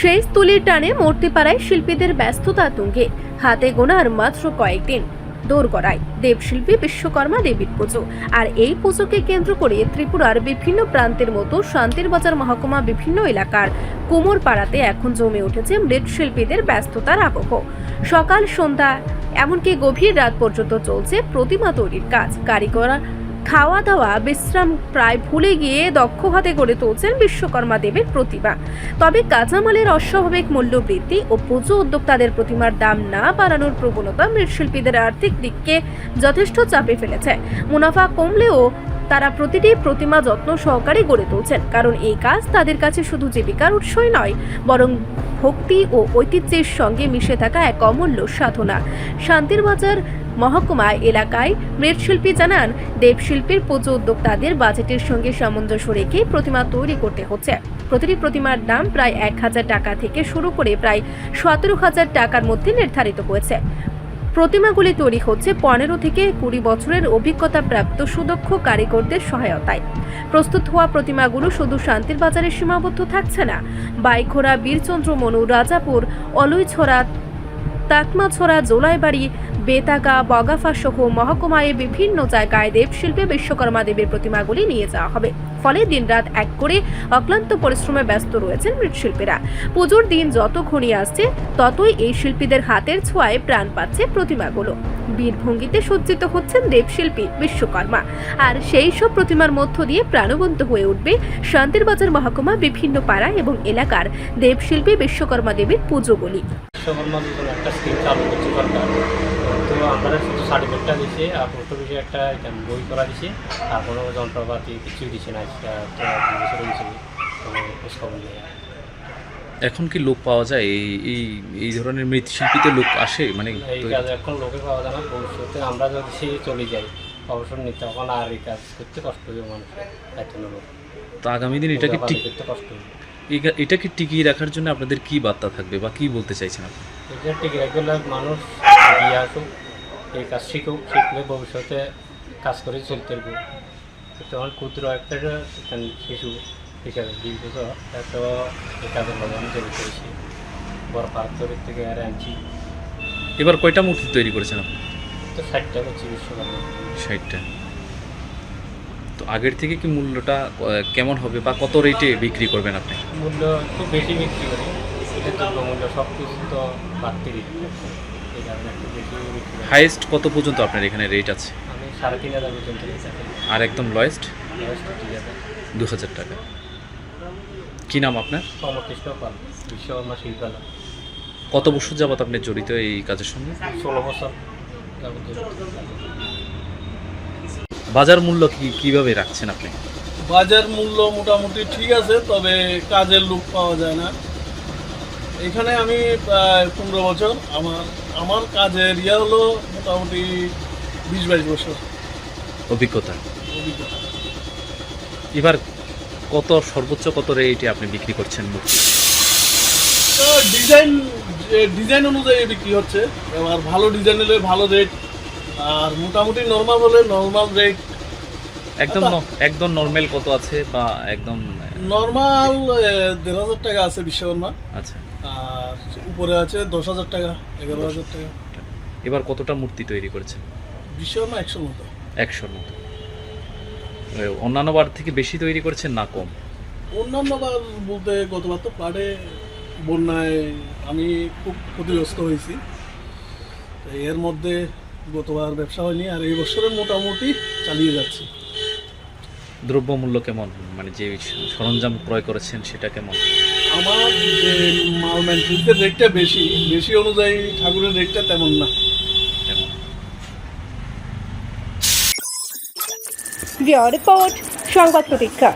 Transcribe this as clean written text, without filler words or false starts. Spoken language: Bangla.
শেষ তুলির টানে মূর্তিপাড়ায় শিল্পীদের ব্যস্ততা তুঙ্গে, হাতে গোনার মাত্র কয়েকদিন দোরগড়ায় দেবশিল্পী বিশ্বকর্মা দেবীর পুজো। আর এই পুজোকে কেন্দ্র করে ত্রিপুরার বিভিন্ন প্রান্তের মতো শান্তিরবাজার মহকুমা বিভিন্ন এলাকার কুমোরপাড়াতে এখন জমে উঠেছে মৃৎশিল্পীদের ব্যস্ততার আবহ। সকাল সন্ধ্যা এমনকি গভীর রাত পর্যন্ত চলছে প্রতিমা তৈরির কাজ। কারিগররা খাওয়া দাওয়া বিশ্রাম প্রায় ভুলে গিয়ে দক্ষ হাতে গড়ে তুলছেন বিশ্বকর্মা দেবের প্রতিমা। তবে কাঁচামালের অস্বাভাবিক মূল্য বৃদ্ধি ও পুজো উদ্যোক্তাদের প্রতিমার দাম না বাড়ানোর প্রবণতা মৃৎশিল্পীদের আর্থিক দিককে যথেষ্ট চাপে ফেলেছে। মুনাফা কমলেও তারা প্রতিটি প্রতিমা যত্ন সহকারে গড়ে তুলছেন, কারণ এই কাজ তাদের কাছে শুধু জীবিকার উৎসই নয়, বরং ভক্তি ও ঐতিহ্যের সঙ্গে মিশে থাকা এক অমূল্য সাধনা। শান্তিরবাজার মহকুমা এলাকায় মৃৎশিল্পী জানান, দেবশিল্পীর পুজো উদ্যোক্তাদের বাজেটের সঙ্গে সামঞ্জস্য রেখে প্রতিমা তৈরি করতে হচ্ছে। প্রতিটি প্রতিমার দাম প্রায় 1000 টাকা থেকে শুরু করে প্রায় 17,000 টাকার মধ্যে নির্ধারিত হয়েছে। প্রতিমাগুলি তৈরি হচ্ছে 15 থেকে 20 বছরের অভিজ্ঞতা প্রাপ্ত সুদক্ষ কারিগরদের সহায়তায়। প্রস্তুত হওয়া প্রতিমাগুলো শুধু শান্তিরবাজারে সীমাবদ্ধ থাকছে না। বাইখোড়া, বীরচন্দ্র মনু, রাজাপুর, অলুইছড়া, তাকমাছড়া, জোলাইবাড়ি, বেতাগা, বগাফা সহ মহকুমায় বিভিন্ন জায়গায় দেবশিল্পী বিশ্বকর্মা দেবীর প্রতিমাগুলি নিয়ে যাওয়া হবে। ফলে দিনরাত এক করে অক্লান্ত পরিশ্রমে ব্যস্ত রয়েছেন মৃৎশিল্পীরা। পুজোর দিন যত ঘনিয়ে আসছে ততই এই শিল্পীদের হাতের ছোঁয়ায় প্রাণ পাচ্ছে প্রতিমাগুলো। বীরভঙ্গিতে সজ্জিত হচ্ছেন দেবশিল্পী বিশ্বকর্মা। আর সেই সব প্রতিমার মধ্য দিয়ে প্রাণবন্ত হয়ে উঠবে শান্তিরবাজার মহকুমা বিভিন্ন পাড়া এবং এলাকার দেবশিল্পী বিশ্বকর্মা দেবীর পুজোগুলি। বিশ্বকর্মা নতুন একটা স্কিম চালু করছে সরকার। তো আমরা শুধু সার্টিফিকেটটা দিয়েছি আর পোস্ট অফিসে একটা বই করা দিয়েছি, আর কোনো যন্ত্রপাতি কিছুই দিচ্ছে না। তো 2 বছর হয়েছে খোঁজখবর নেই। এখন কি লোক পাওয়া যায় এই ধরনের মৃৎশিল্পীতে লোক আসে? মানে এই কাজ এখন লোকে পাওয়া যায় না। ভবিষ্যতে আমরা যদি চলে যাই অবসর নিতে, তখন আর এই কাজ করতে কষ্ট হবে মানুষের, এত লোক। তো আগামী দিন এটাকে করতে কষ্ট হবে। এটাকে টিকিয়ে রাখার জন্য আপনাদের কি বার্তা থাকবে বা কি বলতে চাইছেন আপনি? এটা টিকিয়ে রাখলে মানুষ এগিয়ে আসুক, এই কাজ শিখুক, শিখলে ভবিষ্যতে কাজ করে চলতে পারবে। তখন ক্ষুদ্র একটা শিশু হিসাবে 20 বছর এত এই কাজের লগে আমি জড়িত হয়েছি। বড় পার্থরের থেকে আর আনছি। এবার কয়টা মূর্তি তৈরি করেছেন আপনি? তো 60টা করছি বিশ্বকর্মা। 60টা। তো আগের থেকে কি মূল্যটা কেমন হবে বা কত রেটে বিক্রি করবেন আপনি? মূল্য খুব বেশি বিক্রি করি, এটা তো মূল্য সব কিছু তো বাড়তি দিচ্ছি, এই কারণে একটু বেশি বিক্রি করি। হাইয়েস্ট কত পর্যন্ত আপনার এখানে রেট আছে? আমি 3,500 পর্যন্ত রেট। আর একদম লয়েস্ট 2000 টাকা। কি নাম আপনার? সমকৃষ্ণ পাল, বিশ্বকর্মা শিল্পালয়। কত বছর যাবত আপনি জড়িত এই কাজের সঙ্গে? 16 বছর যাবত। বাজার মূল্য কিভাবে রাখছেন আপনি? বাজার মূল্য মোটামুটি ঠিক আছে, তবে কাজের লোক পাওয়া যায় না। এখানে আমি প্রায় 15 বছর, আমার কাজের হলো মোটামুটি 20-22 বছর অভিজ্ঞতা। এবার সর্বোচ্চ কত রেটে আপনি বিক্রি করছেন মূর্তি? তো ডিজাইন অনুযায়ী বিক্রি হচ্ছে। এবার ভালো ডিজাইন হলে ভালো রেট, আর মোটামুটি নর্মাল হলে নর্মাল রেট। একদম নরমাল কত আছে বা একদম নর্মাল 1,500 টাকা আছে বিশ্বকর্মা। আচ্ছা। আর উপরে আছে 10,000 টাকা, 11,000 টাকা। এবার কতটা মূর্তি তৈরি করেছেন? বিশ্বকর্মা 100 মতো। 100 মতো। অন্যান্য বার থেকে বেশি তৈরি করেছেন না কম? অন্যান্য বার বলতে গতবার তো পাড়ে বন্যায় আমি খুব ক্ষতিগ্রস্ত হয়েছি, এর মধ্যে গতবার ব্যবসা হয়নি, আর এই বছরের মোটামুটি চালিয়ে যাচ্ছি। দ্রব্যমূল্য কেমন, মানে যে সরঞ্জাম ক্রয় করেছেন সেটা কেমন? আমার যে মাল ম্যাটেরিয়ালের রেটটা বেশি অনুযায়ী ঠাকুরের রেটটা তেমন না। রিপোর্ট সংবাদ প্রতীক্ষা।